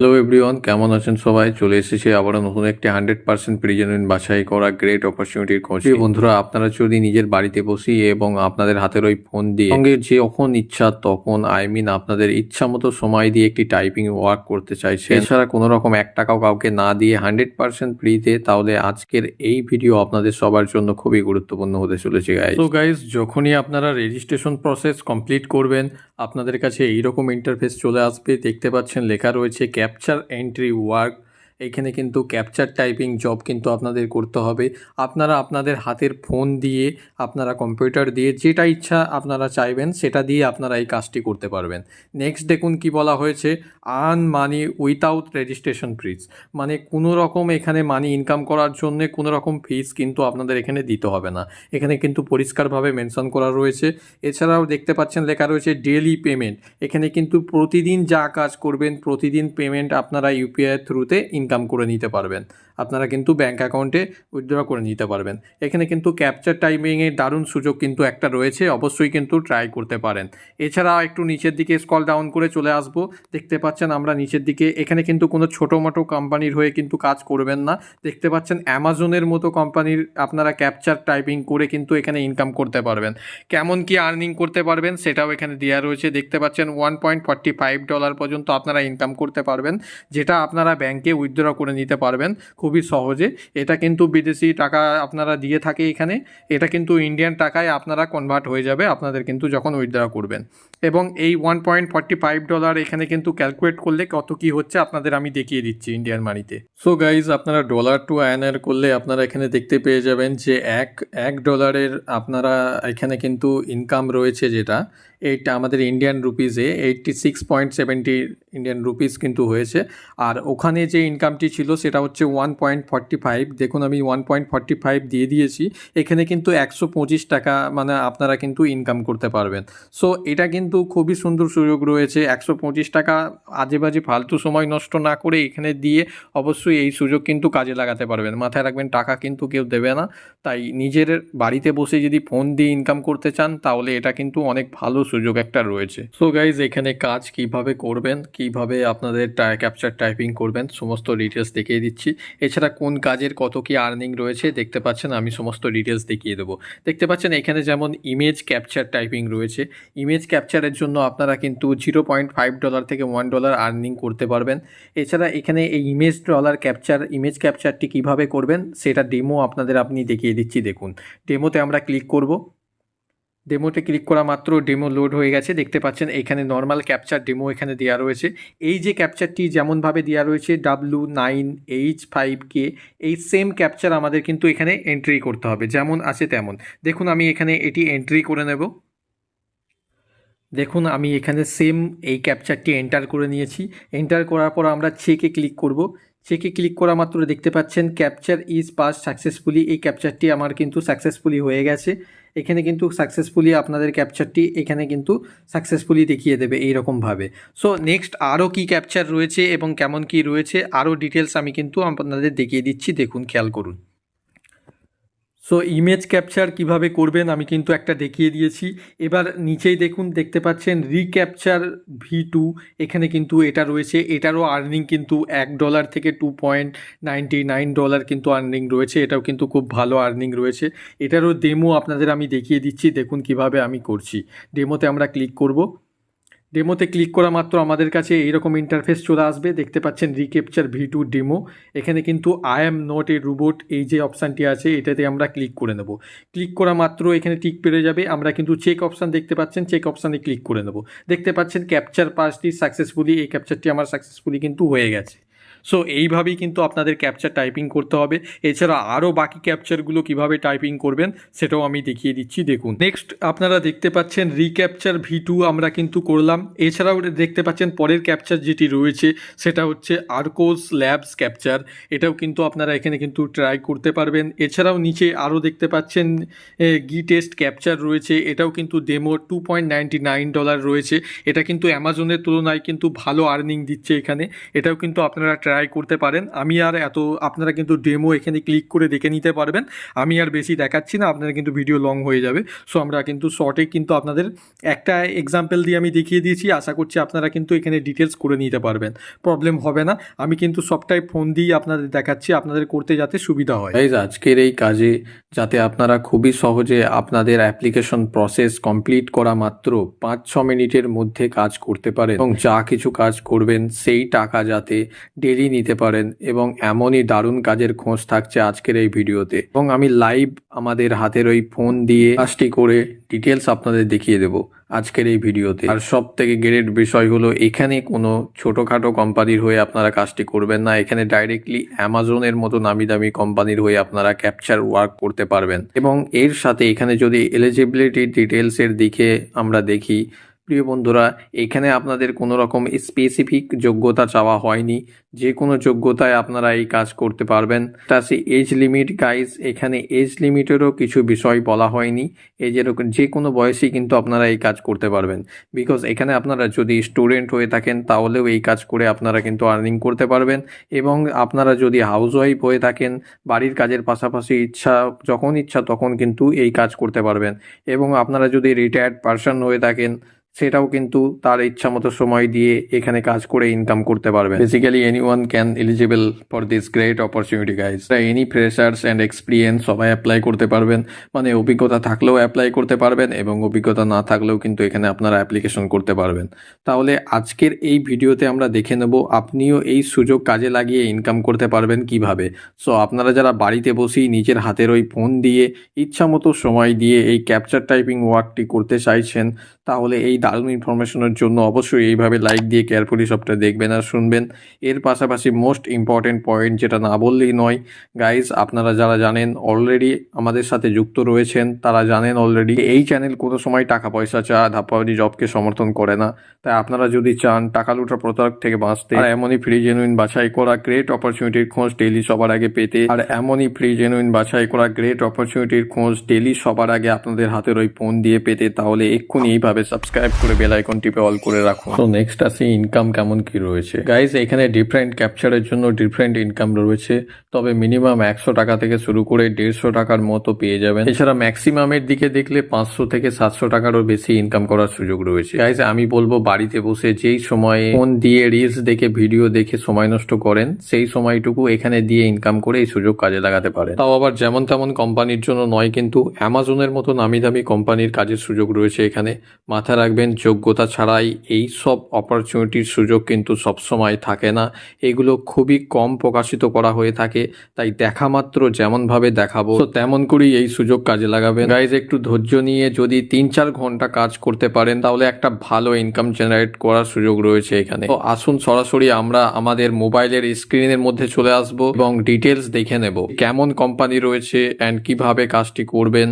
Hello everyone, কেমন আছেন সবাই? চলে এসেছে আবারও নতুন একটি 100% প্রিজেনুইন বাছাই করা গ্রেট অপরচুনিটির খোঁজ। বন্ধুরা, আপনারা যদি নিজের বাড়িতে বসি এবং আপনাদের হাতের ওই ফোন দিয়ে সঙ্গে যখন ইচ্ছা তখন আপনাদের ইচ্ছা মতো সময় দিয়ে একটি টাইপিং ওয়ার্ক করতে চাইছেন, এছাড়া কোনো রকম 1 টাকাও কাউকে না দিয়ে 100% ফ্রিতে, তাহলে আজকের এই ভিডিও আপনাদের সবার জন্য খুবই গুরুত্বপূর্ণ হতে চলেছে গাইজ। তো গাইজ, যখনই আপনারা রেজিস্ট্রেশন প্রসেস কমপ্লিট করবেন, আপনাদের কাছে এইরকম ইন্টারফেস চলে আসবে। দেখতে পাচ্ছেন লেখা রয়েছে ক্যাপচার এন্ট্রি ওয়ার্ক। এইখানে কিন্তু ক্যাপচার টাইপিং জব কিন্তু আপনাদের করতে হবে। আপনারা আপনাদের হাতের ফোন দিয়ে, আপনারা কম্পিউটার দিয়ে যেটা ইচ্ছা আপনারা চাইবেন সেটা দিয়ে আপনারা এই কাজটি করতে পারবেন। নেক্সট দেখুন কি বলা হয়েছে, আর্ন মানি উইথাউট রেজিস্ট্রেশন ফিজ। মানে কোনো রকম এখানে মানি ইনকাম করার জন্য কোনো রকম ফিজ কিন্তু আপনাদের এখানে দিতে হবে না। এখানে কিন্তু পরিষ্কারভাবে মেনশন করা রয়েছে। এছাড়াও দেখতে পাচ্ছেন লেখা রয়েছে ডেইলি পেমেন্ট। এখানে কিন্তু প্রতিদিন যা কাজ করবেন প্রতিদিন পেমেন্ট আপনারা ইউপিআই থ্রুতে ইনকাম করে নিতে পারবেন। আপনারা কিন্তু ব্যাঙ্ক অ্যাকাউন্টে উইথড্র করে নিতে পারবেন। এখানে কিন্তু ক্যাপচার টাইপিংয়ের দারুণ সুযোগ কিন্তু একটা রয়েছে, অবশ্যই কিন্তু ট্রাই করতে পারেন। এছাড়া একটু নিচের দিকে স্ক্রল ডাউন করে চলে আসব। দেখতে পাচ্ছেন আমরা নিচের দিকে, এখানে কিন্তু কোনো ছোটো মোটো কোম্পানির হয়ে কিন্তু কাজ করবেন না। দেখতে পাচ্ছেন অ্যামাজনের মতো কোম্পানির আপনারা ক্যাপচার টাইপিং করে কিন্তু এখানে ইনকাম করতে পারবেন। কেমন কি আর্নিং করতে পারবেন সেটাও এখানে দেওয়া রয়েছে। দেখতে পাচ্ছেন $1.45 পর্যন্ত আপনারা ইনকাম করতে পারবেন, যেটা আপনারা ব্যাংকে উইথড্র করে নিতে পারবেন খুবই সহজে। এটা কিন্তু বিদেশি টাকা আপনারা দিয়ে থাকে এখানে, এটা কিন্তু ইন্ডিয়ান টাকায় আপনারা কনভার্ট হয়ে যাবে আপনাদের কিন্তু যখন উইথড্র করবেন। এবং এই $1.45 এখানে কিন্তু ক্যালকুলেট করলে কত কি হচ্ছে আপনাদের আমি দেখিয়ে দিচ্ছি ইন্ডিয়ান মানিতে। সো গাইজ, আপনারা ডলার টু আইএনআর করলে আপনারা এখানে দেখতে পেয়ে যাবেন যে এক ডলারের আপনারা এখানে কিন্তু ইনকাম রয়েছে, যেটা এইটা আমাদের ইন্ডিয়ান রুপিজে 86.70 ইন্ডিয়ান রুপিস কিন্তু হয়েছে। আর ওখানে যে ইনকামটি ছিল সেটা হচ্ছে 1.45। দেখুন আমি 1.45 দিয়ে দিয়েছি। এখানে কিন্তু 125 টাকা মানে আপনারা কিন্তু ইনকাম করতে পারবেন। সো এটা কিন্তু খুবই সুন্দর সুযোগ রয়েছে। 125 টাকা আজে বাজে ফালতু সময় নষ্ট না করে এখানে দিয়ে অবশ্যই এই সুযোগ কিন্তু কাজে লাগাতে পারবেন। মাথায় রাখবেন, টাকা কিন্তু কেউ দেবে না। তাই নিজের বাড়িতে বসে যদি ফোন দিয়ে ইনকাম করতে চান তাহলে এটা কিন্তু অনেক ভালো সুযোগ একটা রয়েছে। সো গাইজ, এখানে কাজ কিভাবে করবেন, কিভাবে আপনাদের ক্যাপচার টাইপিং করবেন সমস্ত ডিটেলস দেখিয়ে দিচ্ছি। এছাড়া কোন কাজের কত কি আর্নিং রয়েছে দেখতে পাচ্ছেন, আমি সমস্ত ডিটেলস দেখিয়ে দেবো। দেখতে পাচ্ছেন এখানে যেমন ইমেজ ক্যাপচার টাইপিং রয়েছে। ইমেজ ক্যাপচারের জন্য আপনারা কিন্তু $0.5 থেকে $1 আর্নিং করতে পারবেন। এছাড়া এখানে এই ইমেজ ক্যাপচারটি কিভাবে করবেন সেটা ডেমো আপনাদের দেখিয়ে দিচ্ছি। দেখুন, ডেমোতে আমরা ক্লিক করব। ডেমোতে ক্লিক করা মাত্র ডেমো লোড হয়ে গেছে। দেখতে পাচ্ছেন এখানে নর্মাল ক্যাপচার ডেমো এখানে দেওয়া রয়েছে। এই যে ক্যাপচারটি যেমনভাবে দেওয়া রয়েছে W9H5K, এই সেম ক্যাপচার আমাদের কিন্তু এখানে এন্ট্রি করতে হবে, যেমন আছে তেমন। দেখুন আমি এখানে এটি এন্ট্রি করে নেব। দেখুন আমি এখানে সেম এই ক্যাপচারটি এন্টার করে নিয়েছি। এন্টার করার পর আমরা চেকে ক্লিক করব। চেকে ক্লিক করা মাত্র দেখতে পাচ্ছেন ক্যাপচার ইজ পাস সাকসেসফুলি। এই ক্যাপচারটি আমার কিন্তু সাকসেসফুলি হয়ে গেছে। এখানে কিন্তু সাকসেসফুলি আপনাদের ক্যাপচারটি এখানে কিন্তু সাকসেসফুলি দেখিয়ে দেবে এইরকমভাবে। সো নেক্সট আরও কি ক্যাপচার রয়েছে এবং কেমন কি রয়েছে আরও ডিটেলস আমি কিন্তু আপনাদের দেখিয়ে দিচ্ছি। দেখুন, খেয়াল করুন। সো ইমেজ ক্যাপচার কিভাবে করবেন আমি কিন্তু একটা দেখিয়ে দিয়েছি। এবার নিচেই দেখুন, দেখতে পাচ্ছেন রিক্যাপচার V2, এখানে কিন্তু এটা রয়েছে। এটারও আর্নিং কিন্তু $1 থেকে $2.99 কিন্তু আর্নিং রয়েছে। এটাও কিন্তু খুব ভালো আর্নিং রয়েছে। এটারও ডেমো আপনাদের আমি দেখিয়ে দিচ্ছি। দেখুন কিভাবে আমি করছি। ডেমোতে আমরা ক্লিক করব। ডেমোতে ক্লিক করা মাত্র আমাদের কাছে এইরকম ইন্টারফেস চলে আসবে। দেখতে পাচ্ছেন রিক্যাপচার V2 ডেমো। এখানে কিন্তু I am not a robot এই যে অপশানটি আছে এটাতে আমরা ক্লিক করে নেব। ক্লিক করা মাত্র এখানে টিক পেরে যাবে। আমরা কিন্তু চেক অপশান দেখতে পাচ্ছেন, চেক অপশানে ক্লিক করে নেব। দেখতে পাচ্ছেন ক্যাপচার পাসটি সাকসেসফুলি, এই ক্যাপচারটি আমার সাকসেসফুলি কিন্তু হয়ে গেছে। সো এইভাবেই কিন্তু আপনাদের ক্যাপচার টাইপিং করতে হবে। এছাড়া আরও বাকি ক্যাপচারগুলো কিভাবে টাইপিং করবেন সেটাও আমি দেখিয়ে দিচ্ছি। দেখুন, নেক্সট আপনারা দেখতে পাচ্ছেন রিক্যাপচার V2 আমরা কিন্তু করলাম। এছাড়াও দেখতে পাচ্ছেন পরের ক্যাপচার যেটি রয়েছে সেটা হচ্ছে আর্কোস ল্যাবস ক্যাপচার। এটাও কিন্তু আপনারা এখানে কিন্তু ট্রাই করতে পারবেন। এছাড়াও নিচে আরও দেখতে পাচ্ছেন গি টেস্ট ক্যাপচার রয়েছে। এটাও কিন্তু ডেমো $2.99 রয়েছে। এটা কিন্তু অ্যামাজনের তুলনায় কিন্তু ভালো আর্নিং দিচ্ছে এখানে। এটাও কিন্তু আপনারা ট্রাই করতে পারেন। আমি আর এত আপনারা কিন্তু ডেমো এখানে ক্লিক করে দেখে নিতে পারবেন। আমি আর বেশি দেখাচ্ছি না, আপনারা কিন্তু ভিডিও লং হয়ে যাবে। সো আমরা কিন্তু শর্টে কিন্তু আপনাদের একটা এক্সাম্পল দিয়ে আমি দেখিয়ে দিয়েছি। আশা করছি আপনারা কিন্তু এখানে ডিটেলস করে নিতে পারবেন, প্রবলেম হবে না। আমি কিন্তু সবটাই ফোন দিয়ে আপনাদের দেখাচ্ছি, আপনাদের করতে যাতে সুবিধা হয়। গাইজ আজকের এই কাজে যাতে আপনারা খুবই সহজে আপনাদের অ্যাপ্লিকেশন প্রসেস কমপ্লিট করা মাত্র 5-6 মিনিটের মধ্যে কাজ করতে পারেন এবং যা কিছু কাজ করবেন সেই টাকা যাতে ডেলি নিতে পারেন, এবং এমনই দারুণ কাজের খোঁজ থাকছে আজকের এই ভিডিওতে। এবং আমি লাইভ আমাদের হাতের ওই ফোন দিয়ে কাজটি করে ডিটেলস আপনাদের দেখিয়ে দেবো আজকের এই ভিডিওতে। আর সব থেকে গ্রেট বিষয় হলো এখানে কোনো ছোটোখাটো কোম্পানির হয়ে আপনারা কাজটি করবেন না, এখানে ডাইরেক্টলি অ্যামাজনের মতো নামি দামি কোম্পানির হয়ে আপনারা ক্যাপচার ওয়ার্ক করতে পারবেন। এবং এর সাথে এখানে যদি এলিজিবিলিটি ডিটেলসের দিকে আমরা দেখি, প্রিয় বন্ধুরা, এখানে আপনাদের কোনো রকম স্পেসিফিক যোগ্যতা চাওয়া হয়নি, যে কোনো যোগ্যতায় আপনারা এই কাজ করতে পারবেন। তাছাড়া এজ লিমিট গাইজ, এখানে এজ লিমিটেরও কিছু বিষয় বলা হয়নি, এজের যে কোনো বয়সেই কিন্তু আপনারা এই কাজ করতে পারবেন। বিকজ এখানে আপনারা যদি স্টুডেন্ট হয়ে থাকেন তাহলেও এই কাজ করে আপনারা কিন্তু আর্নিং করতে পারবেন, এবং আপনারা যদি হাউসওয়াইফ হয়ে থাকেন বাড়ির কাজের পাশাপাশি যখন ইচ্ছা তখন কিন্তু এই কাজ করতে পারবেন, এবং আপনারা যদি রিটায়ার্ড পারসন হয়ে থাকেন সেটাও কিন্তু তার ইচ্ছা মতো সময় দিয়ে এখানে কাজ করে ইনকাম করতে পারবেন। Basically anyone can eligible for this great opportunity guys. Any freshers and experience সবাই অ্যাপ্লাই করতে পারবেন, মানে অভিজ্ঞতা থাকলেও অ্যাপ্লাই করতে পারবেন এবং অভিজ্ঞতা না থাকলেও কিন্তু এখানে আপনারা অ্যাপ্লিকেশন করতে পারবেন। তাহলে আজকের এই ভিডিওতে আমরা দেখে নেব আপনিও এই সুযোগ কাজে লাগিয়ে ইনকাম করতে পারবেন কিভাবে। সো আপনারা যারা বাড়িতে বসেই নিজের হাতের ওই ফোন দিয়ে ইচ্ছা মতো সময় দিয়ে এই ক্যাপচার টাইপিং ওয়ার্কটি করতে চাইছেন, তাহলে এই দারুণ ইনফরমেশনের জন্য অবশ্যই এইভাবে লাইক দিয়ে কেয়ারফুলি সবটা দেখবেন আর শুনবেন। এর পাশাপাশি মোস্ট ইম্পর্টেন্ট পয়েন্ট যেটা না বললেই নয় গাইজ, আপনারা যারা জানেন অলরেডি আমাদের সাথে যুক্ত রয়েছেন তারা জানেন অলরেডি এই চ্যানেল কোনো সময় টাকা পয়সা ধাপ্পাবাজি জবকে সমর্থন করে না। তাই আপনারা যদি চান টাকা লুটার প্রতারক থেকে বাঁচতে আর এমনই ফ্রি জেনুইন বাছাই করা গ্রেট অপরচুনিটির খোঁজ ডেইলি সবার আগে পেতে, আর এমনই ফ্রি জেনুইন বাছাই করা গ্রেট অপরচুনিটির খোঁজ ডেইলি সবার আগে আপনাদের হাতের ওই ফোন দিয়ে পেতে, তাহলে এক্ষুনি এইভাবে সাবস্ক্রাইব করে বেল আইকন টিপে অল করে রাখুন। তো নেক্সট আসি ইনকাম কেমন কি রয়েছে গাইজ। এখানে ডিফারেন্ট ক্যাপচারের জন্য ডিফারেন্ট ইনকাম রয়েছে, তবে মিনিমাম 100 টাকা থেকে শুরু করে 150 টাকার মতো পেয়ে যাবেন। এছাড়া ম্যাক্সিমামের দিকে দেখলে 500 থেকে 700 টাকারও বেশি ইনকাম করার সুযোগ রয়েছে। গাইজ আমি বলবো বাড়িতে বসে যেই সময়ে ফোন দিয়ে রিলস দেখে ভিডিও দেখে সময় নষ্ট করেন সেই সময়টুকু এখানে দিয়ে ইনকাম করে এই সুযোগ কাজে লাগাতে পারেন। তাও আবার যেমন তেমন কোম্পানির জন্য নয়, কিন্তু অ্যামাজনের মতো নামি দামি কোম্পানির কাজের সুযোগ রয়েছে এখানে। মাথায় রাখবেন যোগ্যতা ছাড়াই এই সব অপরচুনিটির সুযোগ কিন্তু সবসময় থাকে না, এগুলো খুবই কম প্রকাশিত করা হয়ে থাকে। তাই দেখা মাত্র যেমনভাবে দেখাবো তো তেমন করেই এই সুযোগ কাজে লাগাবেন। গাইজ একটু ধৈর্য নিয়ে যদি 3-4 ঘন্টা কাজ করতে পারেন তাহলে একটা ভালো ইনকাম জেনারেট করার সুযোগ রয়েছে এখানে। তো আসুন সরাসরি আমরা আমাদের মোবাইলের স্ক্রিনের মধ্যে চলে আসব এবং ডিটেলস দেখে নেব কেমন কোম্পানি রয়েছে অ্যান্ড কিভাবে কাজটি করবেন,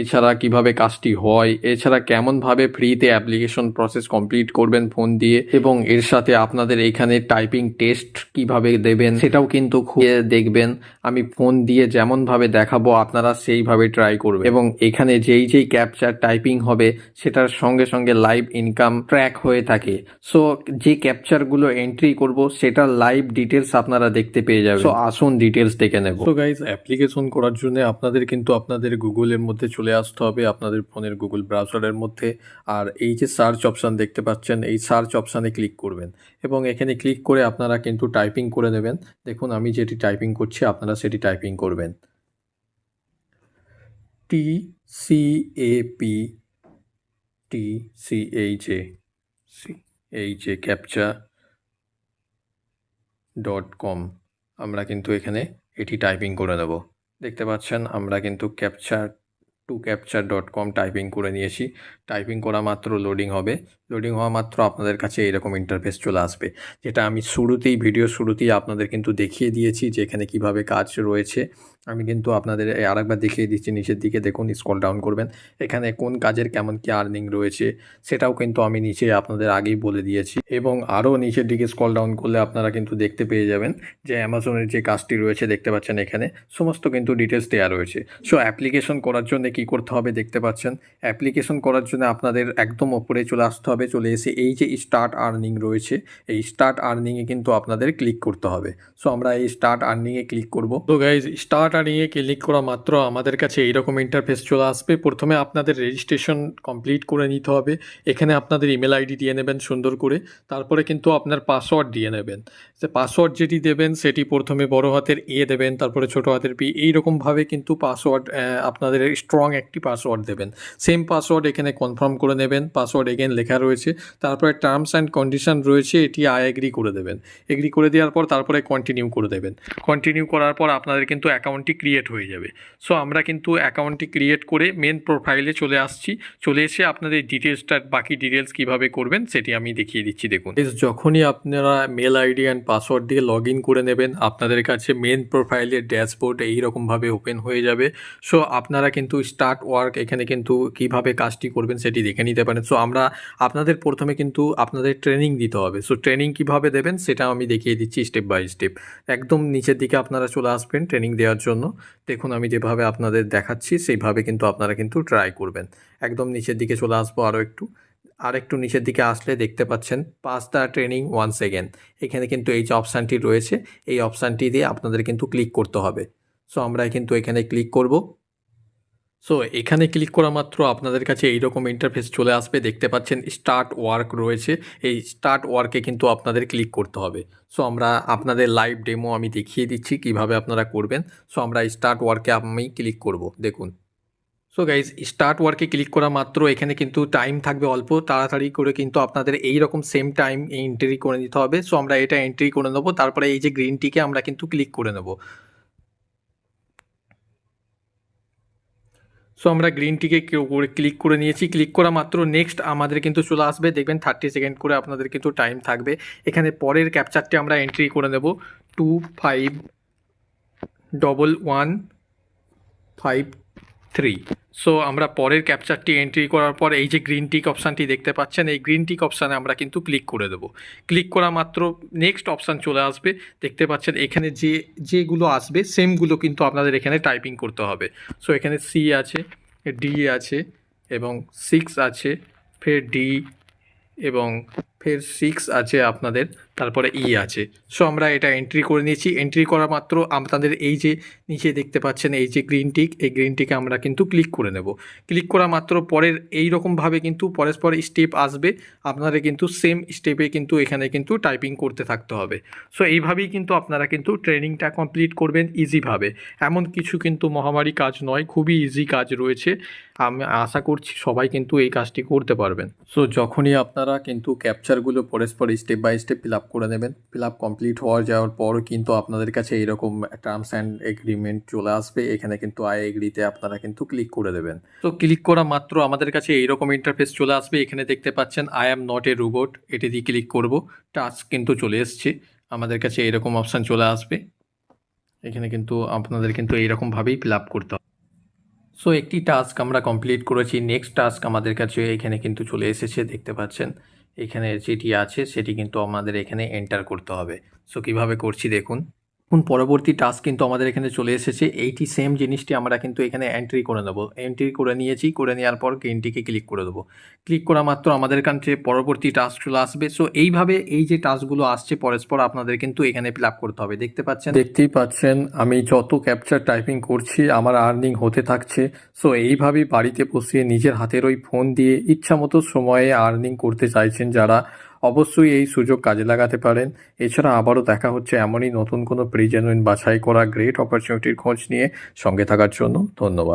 এছাড়া কিভাবে কাজটি হয়, এছাড়া কেমনভাবে ফ্রিতে অ্যাপ্লিকেশন প্রসেস কমপ্লিট করবেন ফোন দিয়ে, এবং এর সাথে আপনাদের এখানে টাইপিং টেস্ট কিভাবে দেবেন সেটাও কিন্তু খুঁজে দেখবেন। আমি ফোন দিয়ে যেমনভাবে দেখাবো আপনারা সেইভাবে ট্রাই করবেন, এবং এখানে যেই ক্যাপচার টাইপিং হবে সেটার সঙ্গে সঙ্গে লাইভ ইনকাম ট্র্যাক হয়ে থাকে। সো যে ক্যাপচারগুলো এন্ট্রি করব সেটার লাইভ ডিটেলস আপনারা দেখতে পেয়ে যাবেন। সো আসুন ডিটেলস দেখে নেব। তো গাইজ অ্যাপ্লিকেশন করার জন্য আপনাদের কিন্তু আপনাদের গুগলের মধ্যে চলে আসতে হবে, আপনাদের ফোনের গুগল ব্রাউজারের মধ্যে। আর এই যে সার্চ অপশান দেখতে পাচ্ছেন এই সার্চ অপশানে ক্লিক করবেন, এবং এখানে ক্লিক করে আপনারা কিন্তু টাইপিং করে নেবেন। দেখুন আমি যেটি টাইপিং করছি আপনারা সেটি টাইপিং করবেন। TCAPTCHA captcha.com আমরা কিন্তু এখানে এটি টাইপিং করে নেব। দেখতে পাচ্ছেন আমরা কিন্তু captcha.com টাইপিং করে নিয়েছি। টাইপিং করা মাত্র লোডিং হবে, লোডিং হওয়া মাত্র আপনাদের কাছে এরকম ইন্টারফেস চলে আসবে, যেটা আমি ভিডিও শুরুতেই আপনাদের কিন্তু দেখিয়ে দিয়েছি যে এখানে কীভাবে কাজ রয়েছে। আমি কিন্তু আপনাদের আরেকবার দেখিয়ে দিচ্ছি, নিচের দিকে দেখুন, স্ক্রল ডাউন করবেন, এখানে কোন কাজের কেমন কি আর্নিং রয়েছে সেটাও কিন্তু আমি নিচে আপনাদের আগেই বলে দিয়েছি। এবং আরও নিচের দিকে স্ক্রল ডাউন করলে আপনারা কিন্তু দেখতে পেয়ে যাবেন যে অ্যামাজনের যে কাজটি রয়েছে দেখতে পাচ্ছেন, এখানে সমস্ত কিন্তু ডিটেলস দেওয়া রয়েছে। সো অ্যাপ্লিকেশন করার জন্য কি করতে হবে দেখতে পাচ্ছেন, অ্যাপ্লিকেশন করার জন্য আপনাদের একদম ওপরে চলে আসতে হবে, চলে এসে এই যে স্টার্ট আর্নিং রয়েছে, এই স্টার্ট আর্নিংয়ে কিন্তু আপনাদের ক্লিক করতে হবে। সো আমরা এই স্টার্ট আর্নিংয়ে ক্লিক করব। তো গাইজ, স্টার্ট আর্নিংয়ে ক্লিক করা মাত্র আমাদের কাছে এইরকম ইন্টারফেস চলে আসবে। প্রথমে আপনাদের রেজিস্ট্রেশন কমপ্লিট করে নিতে হবে। এখানে আপনাদের ইমেল আইডি দিয়ে নেবেন সুন্দর করে, তারপরে কিন্তু আপনার পাসওয়ার্ড দিয়ে নেবেন। যে পাসওয়ার্ড যেটি দেবেন সেটি প্রথমে বড় হাতের এ দেবেন, তারপরে ছোটো হাতের পি, এইরকমভাবে কিন্তু পাসওয়ার্ড আপনাদের স্ট্রং একটি পাসওয়ার্ড দেবেন। সেম পাসওয়ার্ড এখানে কনফার্ম করে নেবেন, পাসওয়ার্ড এগেন লেখা রয়েছে, তারপরে টার্মস অ্যান্ড কন্ডিশন রয়েছে, এটি আই এগ্রি করে দেবেন। এগ্রি করে দেওয়ার পর তারপরে কন্টিনিউ করে দেবেন। কন্টিনিউ করার পর আপনাদের কিন্তু অ্যাকাউন্টটি ক্রিয়েট হয়ে যাবে। সো আমরা কিন্তু অ্যাকাউন্টটি ক্রিয়েট করে মেন প্রোফাইলে চলে আসছি। চলে এসে আপনাদের ডিটেলসটা, বাকি ডিটেলস কীভাবে করবেন সেটি আমি দেখিয়ে দিচ্ছি। দেখুন, যখনই আপনারা মেল আইডি অ্যান্ড পাসওয়ার্ড দিয়ে লগ ইন করে নেবেন, আপনাদের কাছে মেন প্রোফাইলের ড্যাশবোর্ড এইরকমভাবে ওপেন হয়ে যাবে। সো আপনারা কিন্তু স্টার্ট ওয়ার্ক এখানে কিন্তু কীভাবে কাজটি করবেন সেটি দেখে নিতে পারেন। সো আমরা আপনাদের প্রথমে কিন্তু আপনাদের ট্রেনিং দিতে হবে। সো ট্রেনিং কীভাবে দেবেন সেটা আমি দেখিয়ে দিচ্ছি স্টেপ বাই স্টেপ। একদম নিচের দিকে আপনারা চলে আসবেন ট্রেনিং দেওয়ার জন্য। দেখুন, আমি যেভাবে আপনাদের দেখাচ্ছি সেইভাবে কিন্তু আপনারা কিন্তু ট্রাই করবেন। একদম নিচের দিকে চলে আসবো, আর একটু নিচের দিকে আসলে দেখতে পাচ্ছেন pass the training once again. এখানে কিন্তু এই যে অপশানটি রয়েছে, এই অপশানটি দিয়ে আপনাদের কিন্তু ক্লিক করতে হবে। সো আমরা কিন্তু এখানে ক্লিক করব। সো এখানে ক্লিক করা মাত্র আপনাদের কাছে এইরকম ইন্টারফেস চলে আসবে। দেখতে পাচ্ছেন স্টার্ট ওয়ার্ক রয়েছে, এই স্টার্ট ওয়ার্কে কিন্তু আপনাদের ক্লিক করতে হবে। সো আমরা আপনাদের লাইভ ডেমো আমি দেখিয়ে দিচ্ছি কিভাবে আপনারা করবেন। সো আমরা স্টার্ট ওয়ার্কে আমি ক্লিক করব। দেখুন, সো গাইজ, স্টার্ট ওয়ার্কে ক্লিক করা মাত্র এখানে কিন্তু টাইম থাকবে অল্প, তাড়াতাড়ি করে কিন্তু আপনাদের এই রকম সেম টাইম এন্ট্রি করে নিতে হবে। সো আমরা এটা এন্ট্রি করে নেবো, তারপরে এই যে গ্রিনটিকে আমরা কিন্তু ক্লিক করে নেব। সো আমরা গ্রিনটিকে ক্লিক করে নিয়েছি। ক্লিক করা মাত্র নেক্সট আমাদের কিন্তু চলে আসবে, দেখবেন 30 সেকেন্ড করে আপনাদের কিন্তু টাইম থাকবে। এখানে পরের ক্যাপচারটি আমরা এন্ট্রি করে নেব 251153। সো আমরা পরের ক্যাপচারটি এন্ট্রি করার পর এই যে গ্রিন টিক অপশানটি দেখতে পাচ্ছেন, এই গ্রিন টিক অপশানে আমরা কিন্তু ক্লিক করে দেবো। ক্লিক করা মাত্র নেক্সট অপশান চলে আসবে। দেখতে পাচ্ছেন এখানে যেগুলো আসবে সেমগুলো কিন্তু আপনাদের এখানে টাইপিং করতে হবে। সো এখানে সি আছে, ডি আছে এবং 6 আছে, ফের ডি এবং ফের 6 আছে আপনাদের, তারপরে ই আছে। সো আমরা এটা এন্ট্রি করে নিয়েছি। এন্ট্রি করা মাত্র আপনাদের এই যে নিচে দেখতে পাচ্ছেন এই যে গ্রিন টিক, এই গ্রিন টিকে আমরা কিন্তু ক্লিক করে নেব। ক্লিক করা মাত্র পরের এই রকমভাবে কিন্তু পরস্পর স্টেপ আসবে, আপনারা কিন্তু সেম স্টেপে কিন্তু এখানে কিন্তু টাইপিং করতে থাকতে হবে। সো এইভাবেই কিন্তু আপনারা কিন্তু ট্রেনিংটা কমপ্লিট করবেন ইজিভাবে। এমন কিছু কিন্তু মহামারী কাজ নয়, খুবই ইজি কাজ রয়েছে। আমি আশা করছি সবাই কিন্তু এই কাজটি করতে পারবেন। সো যখনই আপনারা কিন্তু ক্যাপচারগুলো পরস্পর step by step fill up করে নেবেন, ফিল আপ কমপ্লিট যাওয়ার পর কিন্তু আপনাদের কাছে এরকম টার্মস অ্যান্ড এগ্রিমেন্ট চলে আসবে। এখানে কিন্তু আই এগ্রিতে আপনারা কিন্তু ক্লিক করে দেবেন। তো ক্লিক করা মাত্র আমাদের কাছে এইরকম ইন্টারফেস চলে আসবে। এখানে দেখতে পাচ্ছেন I am not a robot, এটি দিয়ে ক্লিক করব। টাস্ক কিন্তু চলে এসছে, আমাদের কাছে এইরকম অপশান চলে আসবে। এখানে কিন্তু আপনাদের কিন্তু এইরকমভাবেই ফিল আপ করতে হবে। সো একটি টাস্ক আমরা কমপ্লিট করেছি। নেক্সট টাস্ক আমাদের কাছে এখানে কিন্তু চলে এসেছে, দেখতে পাচ্ছেন এখানে যেটি আছে সেটি কিন্তু আমাদের এখানে এন্টার করতে হবে। সো কীভাবে করছি দেখুন। পরবর্তী টাস্ক কিন্তু আমাদের এখানে চলে এসেছে। এইটি সেম জিনিসটি আমরা কিন্তু এখানে এন্ট্রি করে নেব। এন্ট্রি করে নিয়েছি, করে নেওয়ার পর গ্রিনটিকে ক্লিক করে দেবো। ক্লিক করা মাত্র আমাদের কাছে পরবর্তী টাস্ক চলে আসবে। সো এইভাবে এই যে টাস্কগুলো আসছে পরস্পর আপনাদের কিন্তু এখানে ফিল আপ করতে হবে। দেখতেই পাচ্ছেন আমি যত ক্যাপচার টাইপিং করছি আমার আর্নিং হতে থাকছে। সো এইভাবেই বাড়িতে বসিয়ে নিজের হাতের ওই ফোন দিয়ে ইচ্ছামতো সময়ে আর্নিং করতে চাইছেন যারা, অবশ্যই এই সুযোগ কাজে লাগাতে পারেন। এছাড়া আবারও দেখা হচ্ছে এমনই নতুন কোনো প্রি জেনুইন বাছাই করা গ্রেট অপরচুনিটির খোঁজ নিয়ে। সঙ্গে থাকার জন্য ধন্যবাদ।